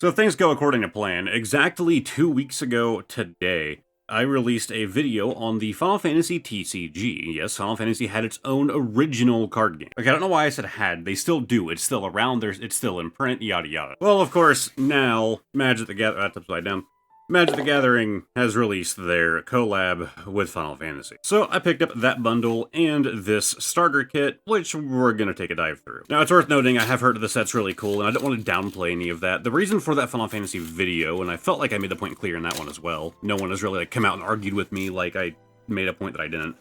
So things go according to plan. Exactly 2 weeks ago today, I released a video on the Final Fantasy TCG. Yes, Final Fantasy had its own original card game. Okay, I don't know why I said had. They still do. It's still around. It's still in print. Yada yada. Well, of course, now Magic the Gathering. That's upside down. Magic the Gathering has released their collab with Final Fantasy. So I picked up that bundle and this starter kit, which we're going to take a dive through. Now, it's worth noting I have heard the set's really cool, and I don't want to downplay any of that. The reason for that Final Fantasy video, and I felt like I made the point clear in that one as well, no one has really come out and argued with me like I made a point that I didn't.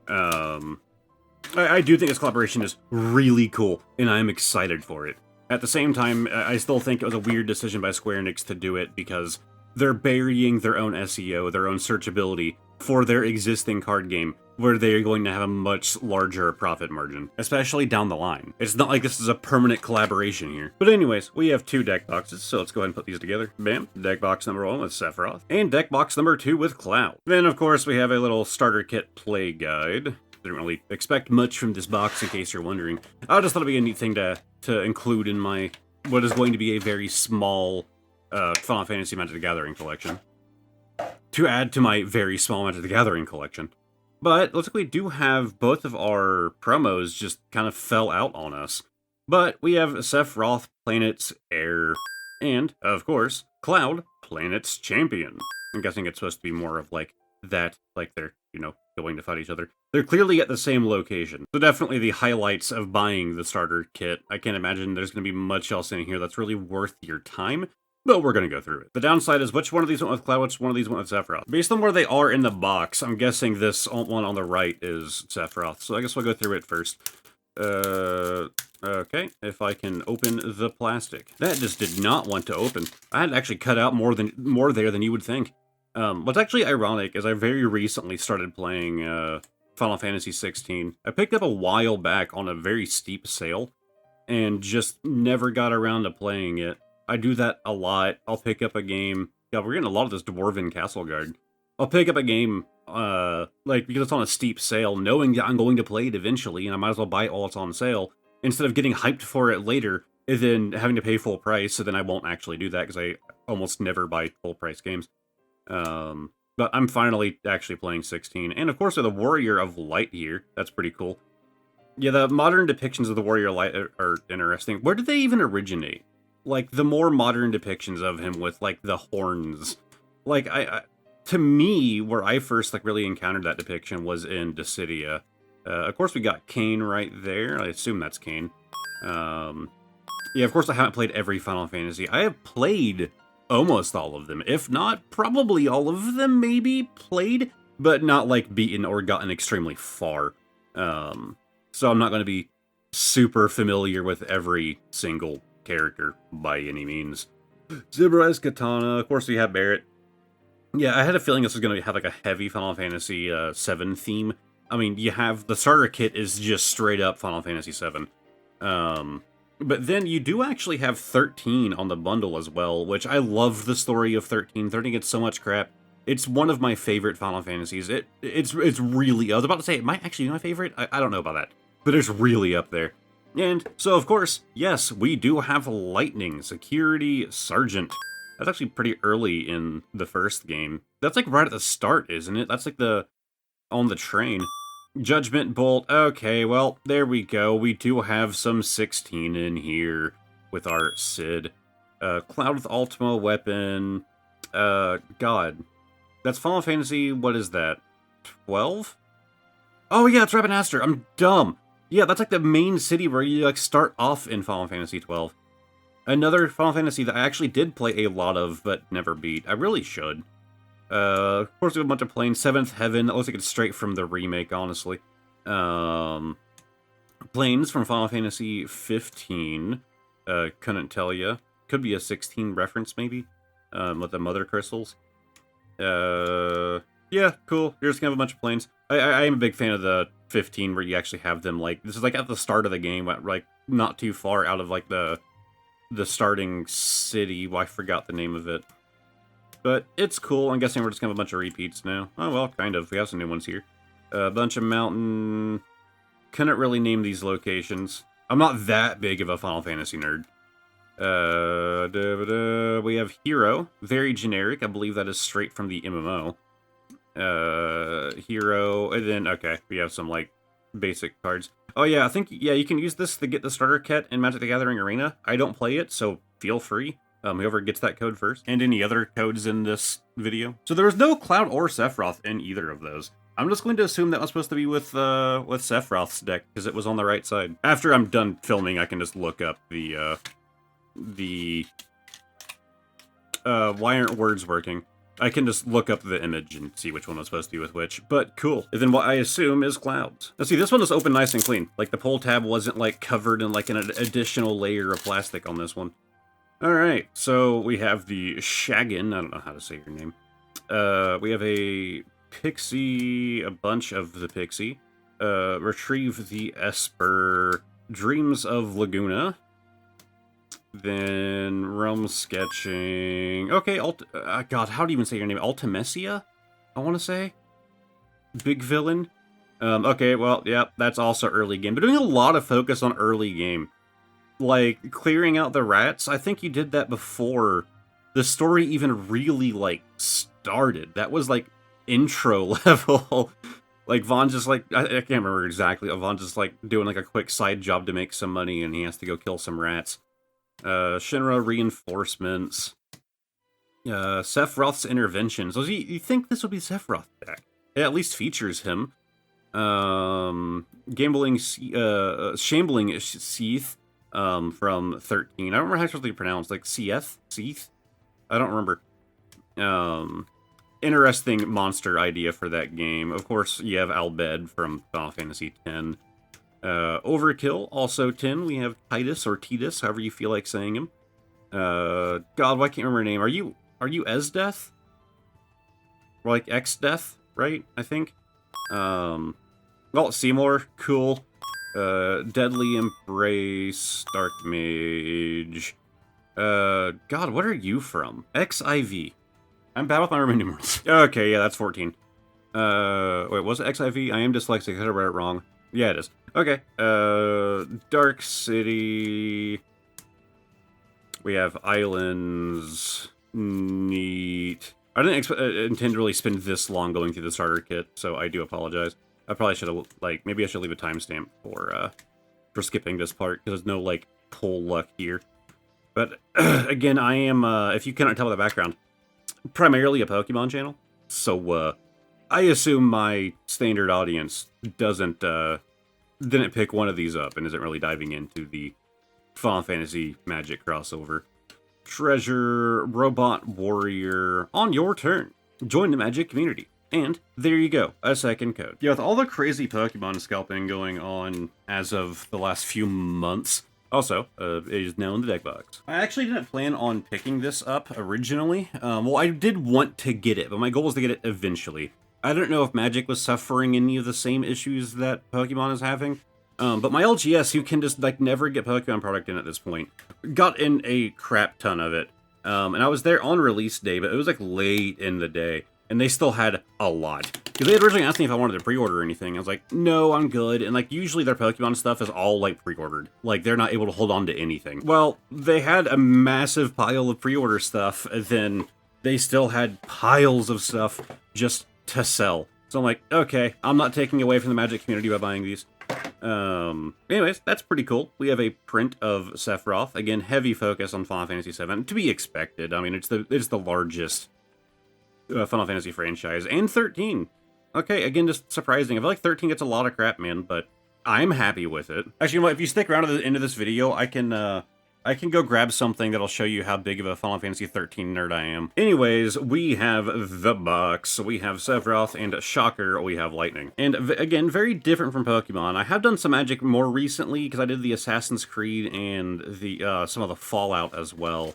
I do think this collaboration is really cool, and I'm excited for it. At the same time, I still think it was a weird decision by Square Enix to do it because they're burying their own SEO, their own searchability for their existing card game, where they're going to have a much larger profit margin, especially down the line. It's not like this is a permanent collaboration here. But anyways, we have two deck boxes, so let's go ahead and put these together. Bam, deck box number 1 with Sephiroth, and deck box number 2 with Cloud. Then, of course, we have a little starter kit play guide. Didn't really expect much from this box, in case you're wondering. I just thought it'd be a neat thing to include in my, what is going to be a very small Final Fantasy Magic the Gathering collection. To add to my very small Magic the Gathering collection. But looks like we do have both of our promos just kind of fell out on us. But we have Sephiroth, Planet's Heir, and, of course, Cloud, Planet's Champion. I'm guessing it's supposed to be more of like that, like they're, going to fight each other. They're clearly at the same location. So definitely the highlights of buying the starter kit. I can't imagine there's going to be much else in here that's really worth your time. But we're going to go through it. The downside is which one of these went with Cloud, which one of these went with Sephiroth. Based on where they are in the box, I'm guessing this one on the right is Sephiroth. So I guess we'll go through it first. Okay, if I can open the plastic. That just did not want to open. I had actually cut out more there than you would think. What's actually ironic is I very recently started playing Final Fantasy 16. I picked up a while back on a very steep sale and just never got around to playing it. I do that a lot. I'll pick up a game. Yeah, we're getting a lot of this Dwarven Castle Guard. I'll pick up a game, because it's on a steep sale, knowing that I'm going to play it eventually, and I might as well buy it while it's on sale, instead of getting hyped for it later, and then having to pay full price, so then I won't actually do that, because I almost never buy full price games. But I'm finally actually playing 16. And of course, the Warrior of Light here. That's pretty cool. Yeah, the modern depictions of the Warrior of Light are interesting. Where did they even originate? Like, the more modern depictions of him with, like, the horns. Like, to me, where I first, like, really encountered that depiction was in Dissidia. Of course, we got Kain right there. I assume that's Kain. Yeah, of course, I haven't played every Final Fantasy. I have played almost all of them. If not, probably all of them, maybe, played, but not, like, beaten or gotten extremely far. So I'm not going to be super familiar with every single character by any means. Zibra Katana, of course we have Barret. Yeah, I had a feeling this was going to have like a heavy Final Fantasy 7 theme. I mean, you have the starter kit is just straight up Final Fantasy 7. But then you do actually have 13 on the bundle as well, which I love the story of 13. 13 gets so much crap. It's one of my favorite Final Fantasies. It's really, I was about to say it might actually be my favorite. I don't know about that, but it's really up there. And so, of course, yes, we do have Lightning, Security Sergeant. That's actually pretty early in the first game. That's like right at the start, isn't it? That's like on the train. Judgment Bolt. Okay, well, there we go. We do have some 16 in here with our Cid. Cloud with Ultima Weapon. God. That's Final Fantasy, what is that? 12? Oh yeah, it's Rabanastre. I'm dumb. Yeah, that's like the main city where you like start off in Final Fantasy 12. Another Final Fantasy that I actually did play a lot of, but never beat. I really should. Of course, we have a bunch of planes. Seventh Heaven. That looks like it's straight from the remake, honestly. Planes from Final Fantasy 15. Couldn't tell you. Could be a 16 reference, maybe. With the Mother Crystals. Yeah, cool. You're just gonna have a bunch of planes. I am a big fan of the 15 where you actually have them, like, this is like at the start of the game, like, not too far out of, like, the starting city. Well, I forgot the name of it. But it's cool. I'm guessing we're just gonna have a bunch of repeats now. Oh, well, kind of. We have some new ones here. A bunch of mountain. Couldn't really name these locations. I'm not that big of a Final Fantasy nerd. We have Hero, very generic. I believe that is straight from the MMO. Hero, and then, okay, we have some, like, basic cards. Oh, yeah, I think, yeah, you can use this to get the starter kit in Magic the Gathering Arena. I don't play it, so feel free. Whoever gets that code first. And any other codes in this video. So there was no Cloud or Sephiroth in either of those. I'm just going to assume that was supposed to be with Sephiroth's deck, because it was on the right side. After I'm done filming, I can just look up why aren't words working? I can just look up the image and see which one was supposed to be with which, but cool. And then what I assume is clouds. Now see, this one is open nice and clean. Like, the pull tab wasn't, like, covered in, like, an additional layer of plastic on this one. Alright, so we have the Shaggin, I don't know how to say your name. We have a Pixie, a bunch of the Pixie. Retrieve the Esper, Dreams of Laguna. Then Realm Sketching. Okay, God, how do you even say your name? Ultimecia? I want to say? Big Villain? Okay, well, yeah, that's also early game. But doing a lot of focus on early game. Like, clearing out the rats, I think you did that before the story even really, like, started. That was, like, intro level. Like, Vaughn just, like, I can't remember exactly. Vaughn just, like, doing, like, a quick side job to make some money, and he has to go kill some rats. Shinra Reinforcements. Sephiroth's Intervention. So you think this would be Sephiroth deck? It at least features him. Shambling Seath. From 13. I don't remember how it's supposed to be pronounced. Like, Seath? Seath? I don't remember. Interesting monster idea for that game. Of course, you have Albed from Final Fantasy X. Overkill, also 10. We have Titus, or Titus, however you feel like saying him. God, why can't I remember her name? Are you Esdeath? Or like X-Death, right? I think. Well, Seymour, cool. Deadly Embrace, Dark Mage. God, what are you from? XIV. I'm bad with my Roman numerals. Okay, yeah, that's 14. Wait, was it XIV? I am dyslexic, I read it wrong. Yeah, it is. Okay, Dark City. We have Islands. Neat. I didn't intend to really spend this long going through the starter kit, so I do apologize. I probably should have, like, maybe I should leave a timestamp for skipping this part, because there's no, like, pull luck here. But, again, I am, if you cannot tell by the background, primarily a Pokemon channel, so, I assume my standard audience didn't pick one of these up and isn't really diving into the Final Fantasy Magic crossover. Treasure, Robot Warrior, on your turn. Join the Magic community. And there you go, a second code. Yeah, with all the crazy Pokemon scalping going on as of the last few months, also, it is now in the deck box. I actually didn't plan on picking this up originally. Well, I did want to get it, but my goal was to get it eventually. I don't know if Magic was suffering any of the same issues that Pokemon is having, but my LGS, who can just, like, never get Pokemon product in at this point, got in a crap ton of it. And I was there on release day, but it was, like, late in the day. And they still had a lot. Because they had originally asked me if I wanted to pre-order anything. I was like, no, I'm good. And, like, usually their Pokemon stuff is all, like, pre-ordered. Like, they're not able to hold on to anything. Well, they had a massive pile of pre-order stuff, and then they still had piles of stuff just to sell. So I'm like, okay, I'm not taking away from the Magic community by buying these. Anyways, that's pretty cool. We have a print of Sephiroth. Again, heavy focus on Final Fantasy VII. To be expected. I mean, it's the largest Final Fantasy franchise, and 13. Okay, again, just surprising. I feel like 13 gets a lot of crap, man, but I'm happy with it. Actually, you know what? If you stick around to the end of this video, I can go grab something that'll show you how big of a Final Fantasy 13 nerd I am. Anyways, we have the box. We have Sephiroth, and Shocker, we have Lightning. And again, very different from Pokemon. I have done some Magic more recently, because I did the Assassin's Creed and the some of the Fallout as well.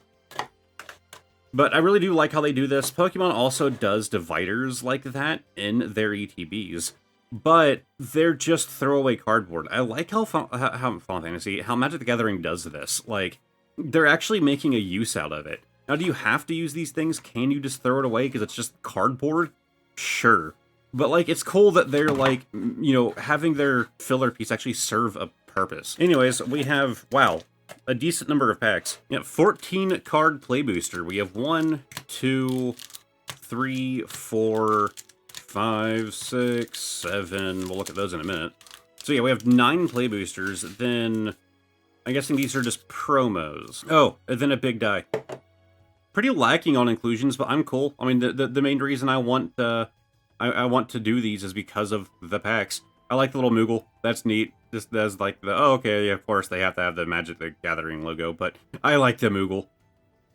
But I really do like how they do this. Pokemon also does dividers like that in their ETBs, but they're just throwaway cardboard. I like how Final Fantasy, how Magic the Gathering does this. Like, they're actually making a use out of it. Now, do you have to use these things? Can you just throw it away because it's just cardboard? Sure. But, like, it's cool that they're, like, you know, having their filler piece actually serve a purpose. Anyways, we have, wow, a decent number of packs. Yeah, 14 card play booster. We have 1, 2, 3, 4, 5, 6, 7. We'll look at those in a minute. So yeah, we have 9 play boosters. Then I'm guessing these are just promos. Oh, and then a big die. Pretty lacking on inclusions, but I'm cool. I mean, the main reason I want I want to do these is because of the packs. I like the little Moogle. That's neat. Just as like the, oh, okay, yeah, of course they have to have the Magic the Gathering logo, but I like the Moogle.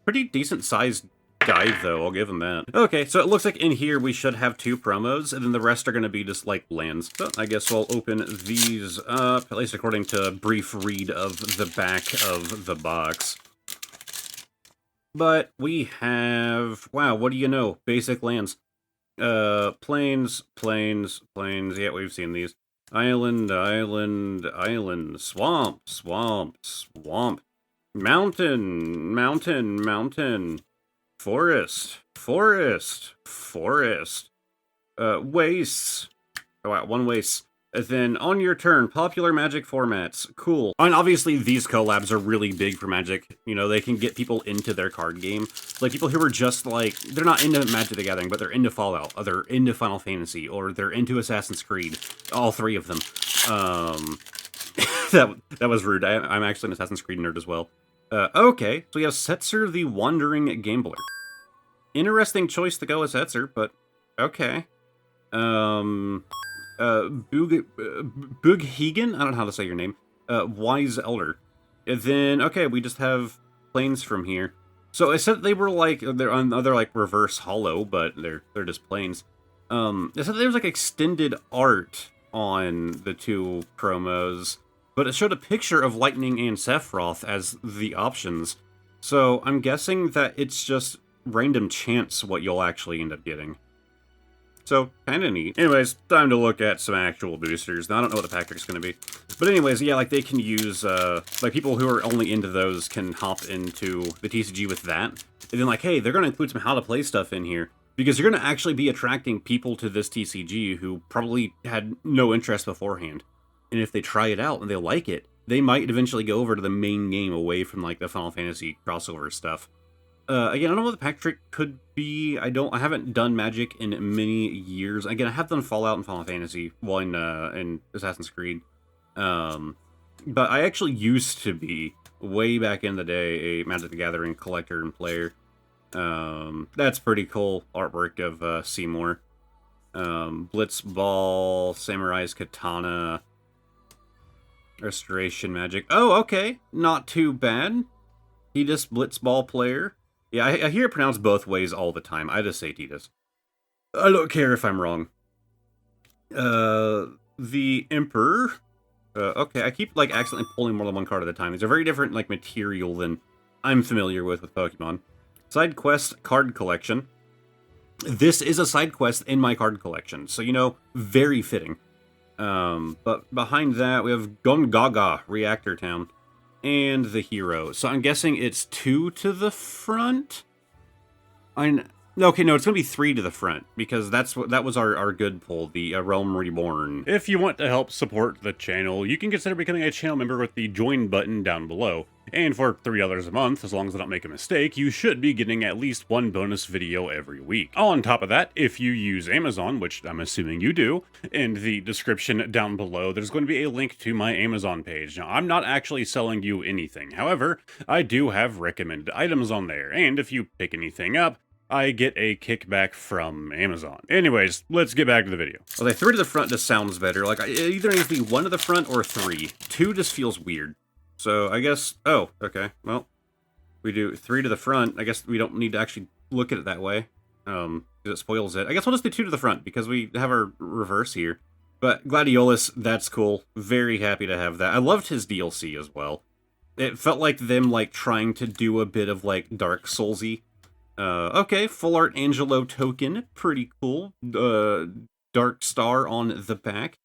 Pretty decent sized dive though, I'll give them that. Okay, so it looks like in here we should have 2 promos, and then the rest are going to be just like lands. So I guess we'll open these up, at least according to a brief read of the back of the box. But we have, wow, what do you know? Basic lands. Plains, plains, plains. Yeah, we've seen these. Island, island, island. Swamp, swamp, swamp. Mountain, mountain, mountain. Forest, forest, forest. Wastes. Oh, wow, 1 waste. And then, on your turn, popular Magic formats. Cool. And obviously, these collabs are really big for Magic. You know, they can get people into their card game. Like, people who are just, like, they're not into Magic the Gathering, but they're into Fallout, or they're into Final Fantasy, or they're into Assassin's Creed. All 3 of them. That was rude. I'm actually an Assassin's Creed nerd as well. Okay, so we have Setzer the Wandering Gambler. Interesting choice to go with Setzer, but okay. Bughegan? I don't know how to say your name. Wise Elder. And then, okay, we just have planes from here. So I said they were like, they're on other like reverse hollow, but they're just planes. It said there was like extended art on the 2 promos, but it showed a picture of Lightning and Sephiroth as the options. So I'm guessing that it's just random chance what you'll actually end up getting. So, kinda neat. Anyways, time to look at some actual boosters. Now, I don't know what the pack trick's gonna be. But anyways, yeah, like, they can use, like, people who are only into those can hop into the TCG with that. And then, like, hey, they're gonna include some how-to-play stuff in here. Because you're gonna actually be attracting people to this TCG who probably had no interest beforehand. And if they try it out and they like it, they might eventually go over to the main game away from, like, the Final Fantasy crossover stuff. Again, I don't know what the pack trick could be. I haven't done Magic in many years. Again, I have done Fallout and Final Fantasy, well, in Assassin's Creed. But I actually used to be, way back in the day, a Magic the Gathering collector and player. That's pretty cool artwork of Seymour. Blitzball, Samurai's Katana, Restoration Magic. Oh, okay, not too bad. Tidus Blitzball player. Yeah, I hear it pronounced both ways all the time. I just say Tidus. I don't care if I'm wrong. The Emperor. Okay, I keep, like, accidentally pulling more than 1 card at a time. These are very different, like, material than I'm familiar with Pokemon. Side quest card collection. This is a side quest in my card collection, so, you know, very fitting. But behind that, we have Gongaga, Reactor Town. And the hero. So I'm guessing it's 2 to the front? Okay, no, it's going to be 3 to the front, because that was our good pull, the Realm Reborn. If you want to help support the channel, you can consider becoming a channel member with the join button down below. And for $3 a month, as long as I don't make a mistake, you should be getting at least 1 bonus video every week. On top of that, if you use Amazon, which I'm assuming you do, in the description down below, there's going to be a link to my Amazon page. Now, I'm not actually selling you anything. However, I do have recommended items on there, and if you pick anything up, I get a kickback from Amazon. Anyways, let's get back to the video. Okay, 3 to the front just sounds better. Like, it either needs to be 1 to the front or 3. 2 just feels weird. So, I guess... Oh, okay. Well, we do 3 to the front. I guess we don't need to actually look at it that way. Because it spoils it. I guess we'll just do 2 to the front, because we have our reverse here. But Gladiolus, that's cool. Very happy to have that. I loved his DLC as well. It felt like them, like, trying to do a bit of, like, Dark Souls-y. Okay, Full Art Angelo token, pretty cool. Dark Star on the back.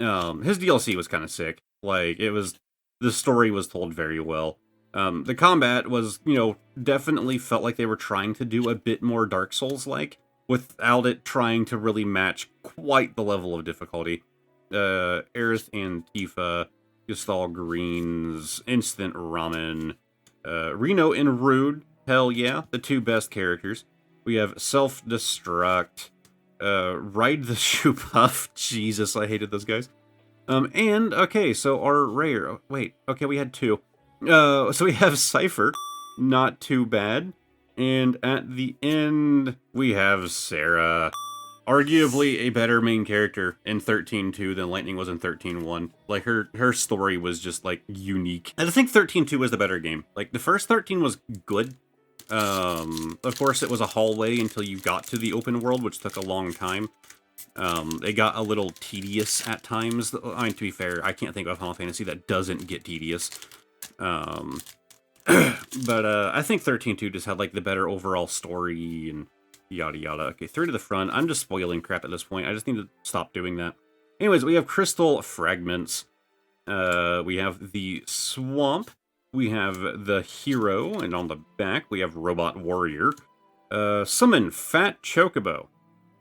His DLC was kind of sick. Like, the story was told very well. The combat was, you know, definitely felt like they were trying to do a bit more Dark Souls-like, without it trying to really match quite the level of difficulty. Aerith and Tifa, Gestalt Greens, Instant Ramen, Reno and Rude. Hell yeah, the two best characters. We have Self-Destruct, Ride the Shoe Puff. Jesus, I hated those guys. And, okay, so our rare... Wait, okay, we had two. So we have Cypher, not too bad. And at the end, we have Sarah. Arguably a better main character in 13.2 than Lightning was in 13.1. Like, her story was just, like, unique. I think 13.2 was the better game. Like, the first 13 was good. Of course, it was a hallway until you got to the open world, which took a long time. It got a little tedious at times. I mean, to be fair, I can't think of a Final Fantasy that doesn't get tedious. But I think 13.2 just had, like, the better overall story and yada yada. Okay, through to the front. I'm just spoiling crap at this point. I just need to stop doing that. Anyways, we have Crystal Fragments. We have the Swamp. We have the Hero, and on the back, we have Robot Warrior. Summon Fat Chocobo.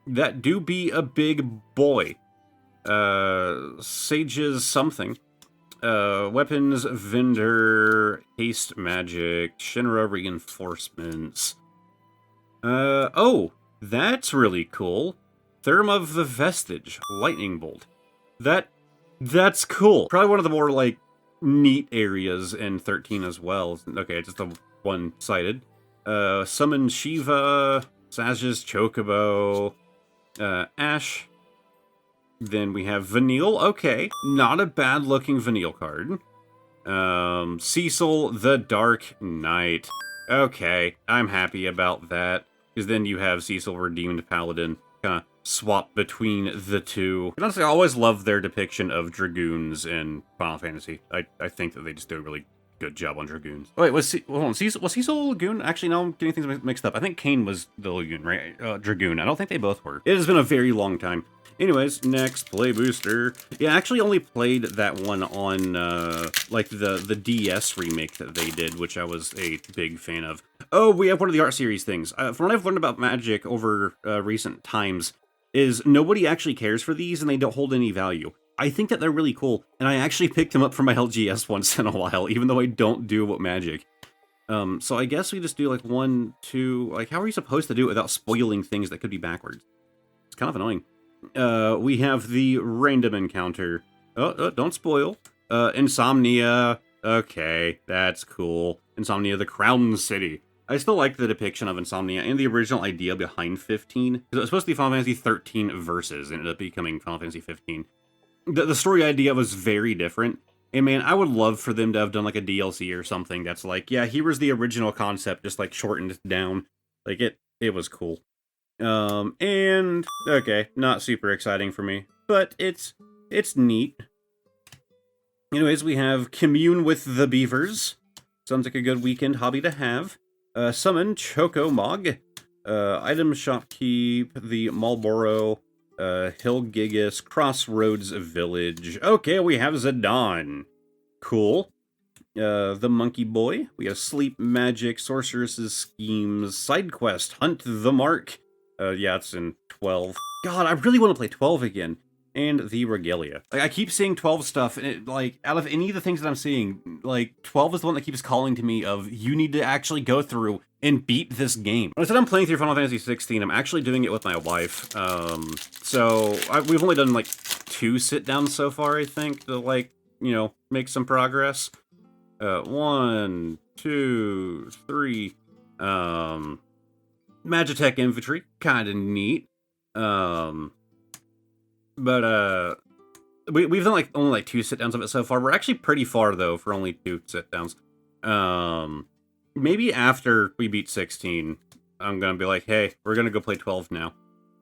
That do be a big boy. Sages something. Weapons Vendor, Haste Magic, Shinra Reinforcements. Oh, that's really cool. Therm of the Vestige, Lightning Bolt. That's cool. Probably one of the more, like, neat areas in 13 as well. Okay, just a one-sided. Summon Shiva, Sages Chocobo, Ash. Then we have Vanille. Okay, not a bad-looking Vanille card. Cecil the Dark Knight. Okay, I'm happy about that. Because then you have Cecil Redeemed Paladin. Kind of swap between the two. And honestly, I always love their depiction of Dragoons in Final Fantasy. I think that they just do a really good job on Dragoons. Oh, wait, was Cecil a Lagoon? Actually, no, I'm getting things mixed up. I think Kain was the Lagoon, right? Dragoon. I don't think they both were. It has been a very long time. Anyways, next, Play Booster. Yeah, I actually only played that one on, like, the DS remake that they did, which I was a big fan of. Oh, we have one of the art series things. From what I've learned about Magic over recent times, is nobody actually cares for these, and they don't hold any value. I think that they're really cool, and I actually picked them up for my LGS once in a while, even though I don't do Magic. So I guess we just do, like, 1, 2... Like, how are you supposed to do it without spoiling things that could be backwards? It's kind of annoying. We have the random encounter. Don't spoil. Insomnia. Okay, that's cool. Insomnia, the Crown City. I still like the depiction of Insomnia and the original idea behind 15. Because it was supposed to be Final Fantasy 13 Versus, and ended up becoming Final Fantasy 15. The story idea was very different. And man, I would love for them to have done like a DLC or something that's like, yeah, here was the original concept, just like shortened down. Like it was cool. And okay, not super exciting for me, but it's neat. Anyways, we have Commune with the Beavers. Sounds like a good weekend hobby to have. Summon Choco Mog. Item Shopkeep, the Marlboro, Hill Gigas, Crossroads Village. Okay, we have Zidane. Cool. The Monkey Boy. We have Sleep Magic, Sorceress's Schemes, Side Quest, Hunt the Mark. Yeah, it's in 12. God, I really want to play 12 again. And the Regalia. Like, I keep seeing 12 stuff, and it, like, out of any of the things that I'm seeing, like, 12 is the one that keeps calling to me of, you need to actually go through and beat this game. When I said I'm playing through Final Fantasy 16, I'm actually doing it with my wife. We've only done, like, 2 sit-downs so far, I think, to, like, you know, make some progress. 1, 2, 3. Magitech Infantry, kinda neat. We've done like only like 2 sit-downs of it so far. We're actually pretty far though for only 2 sit-downs. Maybe after we beat 16, I'm gonna be like, hey, we're gonna go play 12 now.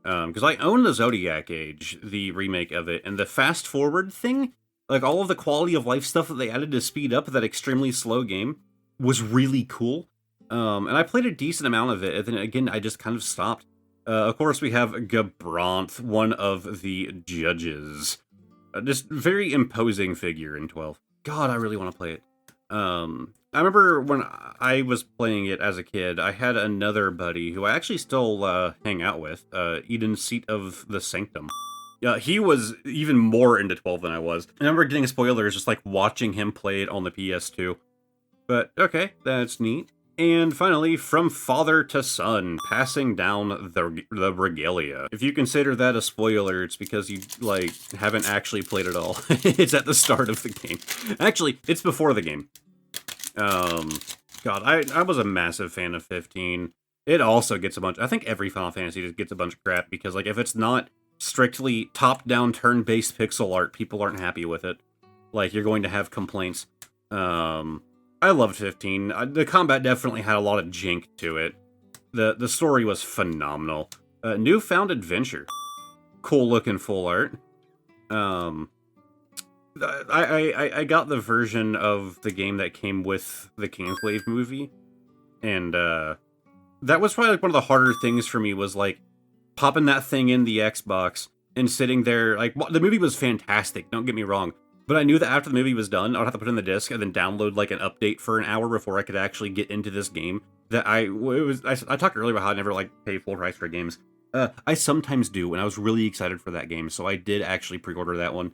Because I own the Zodiac Age, the remake of it, and the fast forward thing, like all of the quality of life stuff that they added to speed up that extremely slow game, was really cool. And I played a decent amount of it, and then again, I just kind of stopped. Of course, we have Gabranth, one of the judges. Just very imposing figure in 12. God, I really want to play it. I remember when I was playing it as a kid, I had another buddy who I actually still hang out with, Eden Seat of the Sanctum. He was even more into 12 than I was. I remember getting spoilers just like watching him play it on the PS2. But okay, that's neat. And finally, from father to son, passing down the regalia. If you consider that a spoiler, it's because you, like, haven't actually played it all. It's at the start of the game. Actually, it's before the game. God, I was a massive fan of 15. It also gets a bunch... I think every Final Fantasy just gets a bunch of crap, because, like, if it's not strictly top-down turn-based pixel art, people aren't happy with it. Like, you're going to have complaints. I loved 15. The combat definitely had a lot of jank to it. The story was phenomenal. Newfound Adventure. Cool looking full art. I got the version of the game that came with the Kingsglaive movie, and that was probably like one of the harder things for me, was like popping that thing in the Xbox and sitting there. Like, the movie was fantastic, don't get me wrong. But I knew that after the movie was done, I would have to put it in the disc and then download like an update for an hour before I could actually get into this game. That I talked earlier about how I never like pay full price for games. I sometimes do, and I was really excited for that game, so I did actually pre-order that one.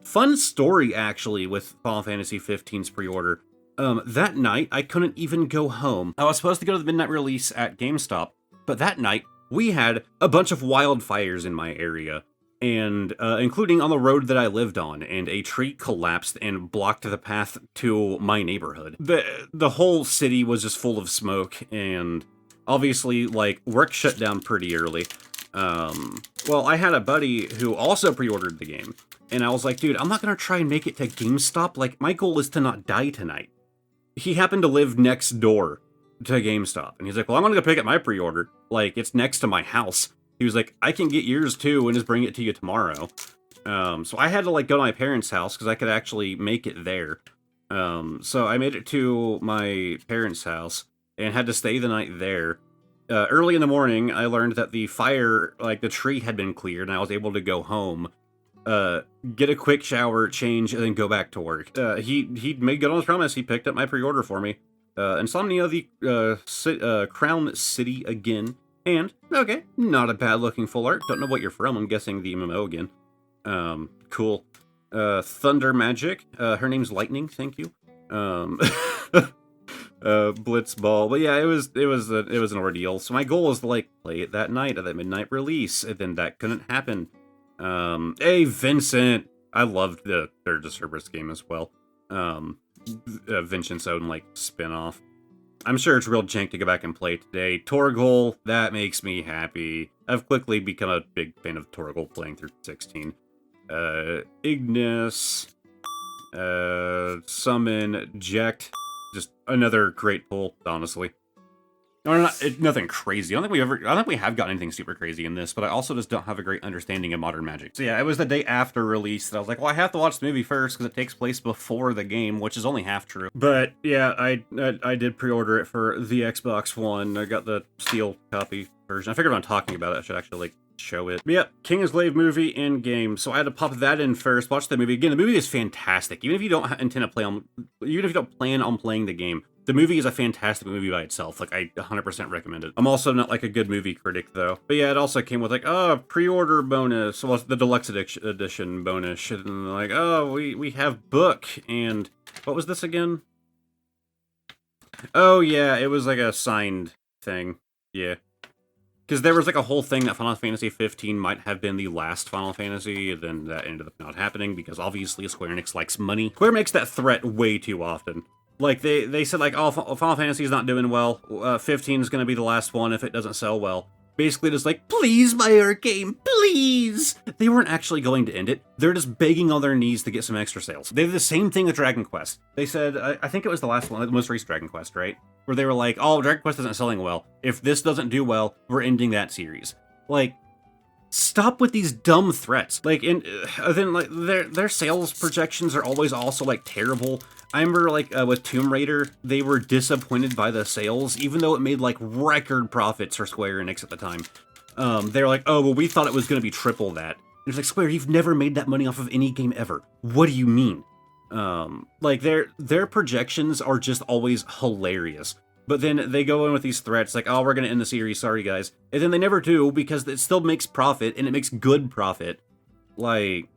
Fun story actually with Final Fantasy 15's pre-order. That night I couldn't even go home. I was supposed to go to the midnight release at GameStop, but that night we had a bunch of wildfires in my area. And including on the road that I lived on, and a tree collapsed and blocked the path to my neighborhood. The whole city was just full of smoke, and obviously, like, work shut down pretty early. Well, I had a buddy who also pre-ordered the game, and I was like, dude, I'm not gonna try and make it to GameStop. Like, my goal is to not die tonight. He happened to live next door to GameStop, and he's like, well, I'm gonna go pick up my pre-order. Like, it's next to my house. He was like, I can get yours too and just bring it to you tomorrow. So I had to like go to my parents' house because I could actually make it there. So I made it to my parents' house and had to stay the night there. Early in the morning, I learned that the fire, like the tree had been cleared, and I was able to go home, get a quick shower, change, and then go back to work. He made good on his promise. He picked up my pre-order for me. Insomnia, the Crown City again. And, okay, not a bad looking full art. Don't know what you're from. I'm guessing the MMO again. Cool. Thunder Magic. Her name's Lightning, thank you. Blitzball. But yeah, it was an ordeal. So my goal was to like play it that night at that midnight release, and then that couldn't happen. Hey Vincent. I loved the Third to Cerberus game as well. Vincent's own like spin-off. I'm sure it's real jank to go back and play today. Torgal, that makes me happy. I've quickly become a big fan of Torgal playing through 16. Ignis, Summon, Ject, just another great pull, honestly. No, nothing crazy. I don't think we have gotten anything super crazy in this, but I also just don't have a great understanding of modern Magic. So yeah, it was the day after release that I was like, well, I have to watch the movie first because it takes place before the game, which is only half true. But yeah, I did pre-order it for the Xbox One. I got the steel copy version. I figured if I'm talking about it, I should actually like show it. But yeah, Kingsglaive movie in game. So I had to pop that in first. Watch the movie again. The movie is fantastic. Even if you don't intend to play on, even if you don't plan on playing the game. The movie is a fantastic movie by itself. Like, I 100% recommend it. I'm also not, like, a good movie critic, though. But yeah, it also came with, like, oh, pre-order bonus. Well, the deluxe edition bonus. And, like, oh, we have book. And what was this again? Oh, yeah, it was, like, a signed thing. Yeah. Because there was, like, a whole thing that Final Fantasy 15 might have been the last Final Fantasy, and then that ended up not happening, because obviously Square Enix likes money. Square makes that threat way too often. Like, they said, like, oh, Final Fantasy's not doing well. 15 is going to be the last one if it doesn't sell well. Basically just like, please buy our game, please! They weren't actually going to end it. They're just begging on their knees to get some extra sales. They did the same thing with Dragon Quest. They said, I think it was the last one, the most recent Dragon Quest, right? Where they were like, oh, Dragon Quest isn't selling well. If this doesn't do well, we're ending that series. Like, stop with these dumb threats. Like, and then like their sales projections are always also like terrible. I remember like with Tomb Raider, they were disappointed by the sales, even though it made like record profits for Square Enix at the time. They're like, oh, well, we thought it was going to be triple that. And it's like, Square, you've never made that money off of any game ever. What do you mean? Like their projections are just always hilarious. But then they go in with these threats like, oh, we're going to end the series, sorry guys. And then they never do because it still makes profit and it makes good profit. Like,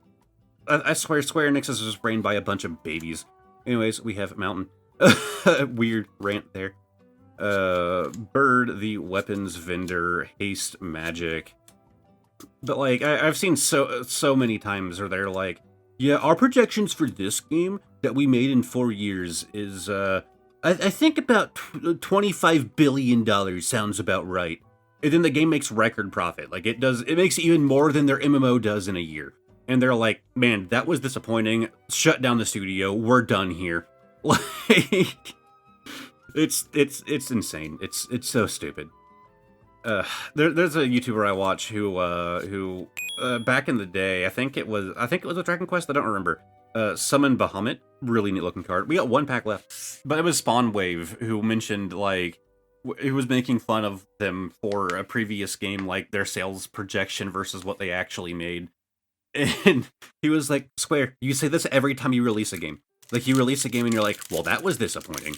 I swear Square Enix is just brained by a bunch of babies. Anyways, we have Mountain. Weird rant there. Bird, the weapons vendor, haste magic. But like, I've seen so many times where they're like, yeah, our projections for this game that we made in 4 years is, I think about $25 billion sounds about right. And then the game makes record profit. Like, it makes even more than their MMO does in a year. And they're like, man, that was disappointing. Shut down the studio. We're done here. Like, it's insane. It's so stupid. There's a YouTuber I watch who back in the day, I think it was a Dragon Quest, I don't remember. Summon Bahamut, really neat looking card. We got 1 pack left. But it was Spawn Wave who mentioned, like, who was making fun of them for a previous game, like their sales projection versus what they actually made. And he was like, Square, you say this every time you release a game. Like, you release a game and you're like, well, that was disappointing.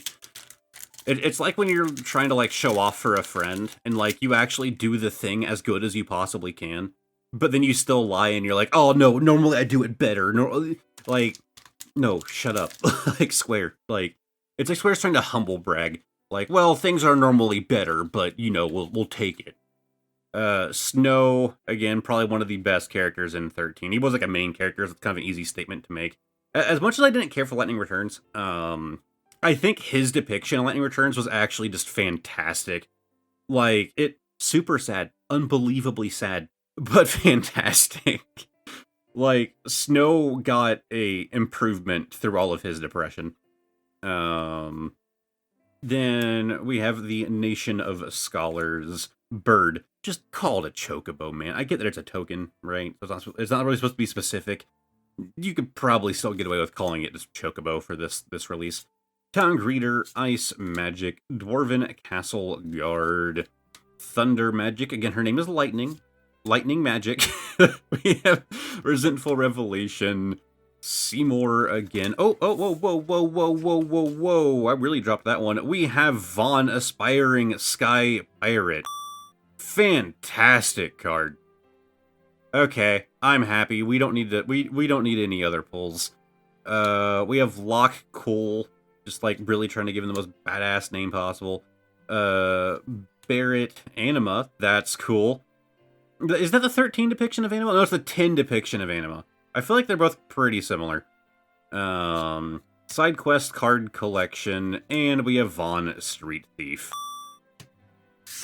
It's like when you're trying to, like, show off for a friend, and, like, you actually do the thing as good as you possibly can, but then you still lie and you're like, oh, no, normally I do it better. No, like, no, shut up. Like, Square. Like, it's like Square's trying to humble brag. Like, well, things are normally better, but, you know, we'll take it. Snow, again, probably one of the best characters in 13. He was like a main character, so it's kind of an easy statement to make. As much as I didn't care for Lightning Returns, I think his depiction of Lightning Returns was actually just fantastic. Like, super sad, unbelievably sad, but fantastic. Like, Snow got a improvement through all of his depression. Then we have the Nation of Scholars. Bird. Just call it a chocobo, man. I get that it's a token, right? It's not really supposed to be specific. You could probably still get away with calling it just chocobo for this release. Town Greeter, Ice Magic, Dwarven Castle Guard, Thunder Magic. Again, her name is Lightning. Lightning Magic. We have Resentful Revelation, Seymour again. Oh, whoa. I really dropped that one. We have Vaughn, Aspiring Sky Pirate. Fantastic card. Okay, I'm happy. We don't need to, we don't need any other pulls. We have Lock Cool, just like really trying to give him the most badass name possible. Barrett Anima, that's cool. Is that the 13 depiction of Anima? No, it's the 10 depiction of Anima. I feel like they're both pretty similar. Side quest card collection, and we have Vaughn Street Thief.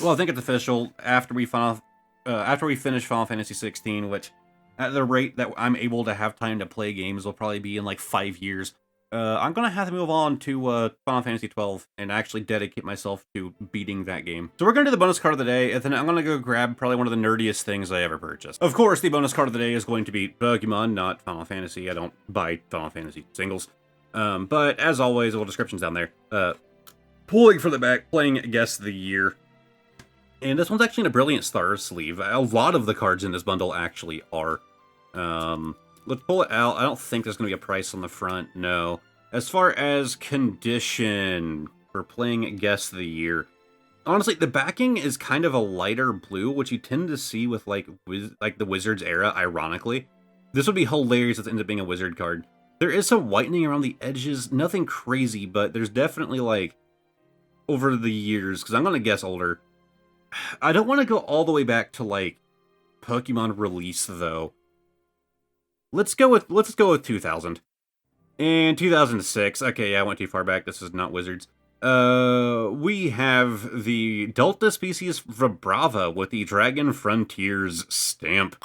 Well, I think it's official after we finish Final Fantasy 16, which at the rate that I'm able to have time to play games will probably be in like 5 years. I'm gonna have to move on to Final Fantasy 12 and actually dedicate myself to beating that game. So we're gonna do the bonus card of the day, and then I'm gonna go grab probably one of the nerdiest things I ever purchased. Of course, the bonus card of the day is going to be Pokemon, not Final Fantasy. I don't buy Final Fantasy singles. But as always, little descriptions down there. Pulling from the back, playing Guess the Year. And this one's actually in a Brilliant Stars sleeve. A lot of the cards in this bundle actually are. Let's pull it out. I don't think there's going to be a price on the front, no. As far as condition for playing Guess the Year, honestly, the backing is kind of a lighter blue, which you tend to see with like the Wizards era, ironically. This would be hilarious if it ends up being a Wizard card. There is some whitening around the edges, nothing crazy, but there's definitely like, over the years, because I'm going to guess older. I don't want to go all the way back to like Pokemon release though. Let's go with 2000. And 2006. Okay, yeah, I went too far back. This is not Wizards. We have the Delta species Vibrava with the Dragon Frontiers stamp.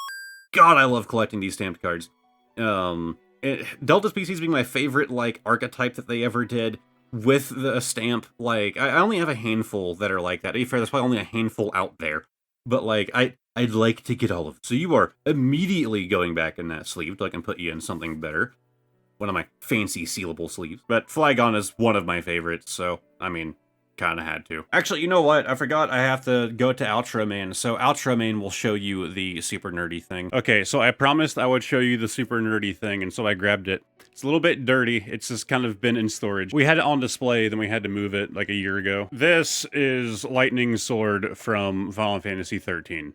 God, I love collecting these stamped cards. Delta species being my favorite like archetype that they ever did. With the stamp, like, I only have a handful that are like that. To be fair, there's probably only a handful out there. But, like, I'd like to get all of them. So you are immediately going back in that sleeve, so I can put you in something better. One of my fancy sealable sleeves. But Flygon is one of my favorites, so, I mean, kind of had to. Actually, you know what? I forgot I have to go to Outro Man. So Outro Man will show you the super nerdy thing. Okay, so I promised I would show you the super nerdy thing, and so I grabbed it. It's a little bit dirty. It's just kind of been in storage. We had it on display, then we had to move it like a year ago. This is Lightning Sword from Final Fantasy 13.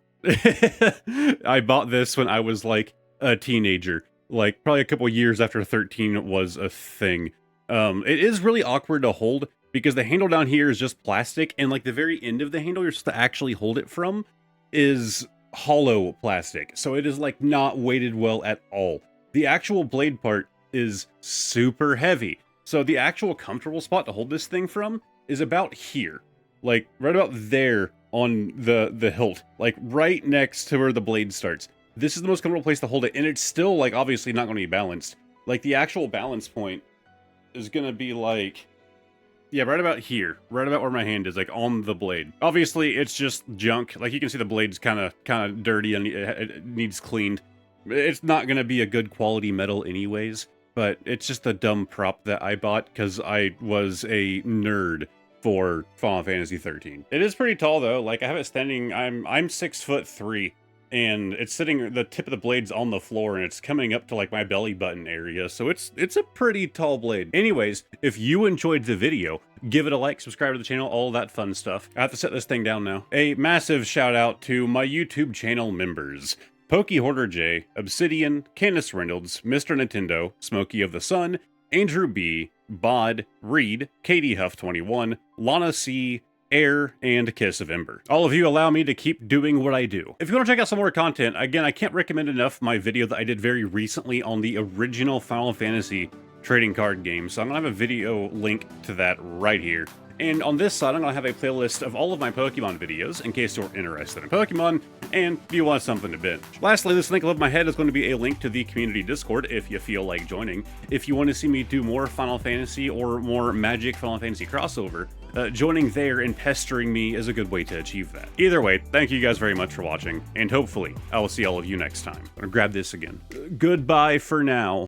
I bought this when I was like a teenager, like probably a couple years after 13 was a thing. It is really awkward to hold because the handle down here is just plastic, and like the very end of the handle you're supposed to actually hold it from is hollow plastic. So it is like not weighted well at all. The actual blade part is super heavy. So the actual comfortable spot to hold this thing from is about here. Like right about there on the hilt, like right next to where the blade starts. This is the most comfortable place to hold it, and it's still like obviously not going to be balanced. Like the actual balance point is going to be like, yeah, right about here, right about where my hand is, like on the blade. Obviously, it's just junk. Like you can see the blade's kind of dirty and it needs cleaned. It's not going to be a good quality metal anyways, but it's just a dumb prop that I bought because I was a nerd for Final Fantasy 13. It is pretty tall though. Like I have it standing, I'm 6'3", and it's sitting, the tip of the blade's on the floor, and it's coming up to like my belly button area, so it's a pretty tall blade. Anyways, if you enjoyed the video, give it a like, subscribe to the channel, all that fun stuff. I have to set this thing down now. A massive shout out to my YouTube channel members: Pokey Hoarder J, Obsidian, Candace Reynolds, Mr. Nintendo, Smokey of the Sun, Andrew B, Bod, Reed, Katie Huff 21, Lana C, Air, and Kiss of Ember. All of you allow me to keep doing what I do. If you want to check out some more content, again, I can't recommend enough my video that I did very recently on the original Final Fantasy trading card game, so I'm gonna have a video link to that right here. And on this side, I'm gonna have a playlist of all of my Pokemon videos, in case you're interested in Pokemon, and you want something to binge. Lastly, this link above my head is going to be a link to the community Discord, if you feel like joining. If you want to see me do more Final Fantasy or more Magic Final Fantasy crossover, joining there and pestering me is a good way to achieve that. Either way, thank you guys very much for watching, and hopefully, I will see all of you next time. I'm gonna grab this again. Goodbye for now.